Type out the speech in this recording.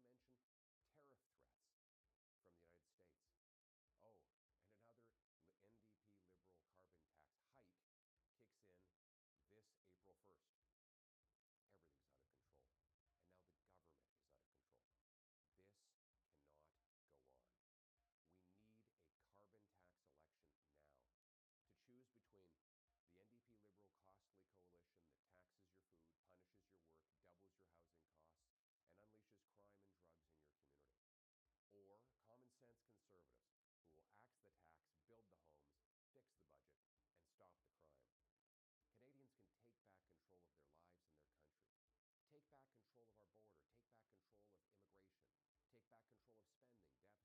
mention tariff threats from the United States. Oh, and another NDP Liberal carbon tax hike kicks in this April 1st. Everything's out of control. And now the government is out of control. This cannot go on. We need a carbon tax election now to choose between the NDP Liberal costly coalition that taxes your food, punishes your work, doubles your housing costs, and unleashes crime and drugs in your community, or common sense conservatives who will axe the tax, build the homes, fix the budget, and stop the crime. Canadians can take back control of their lives and their country. Take back control of our border. Take back control of immigration. Take back control of spending, deficits,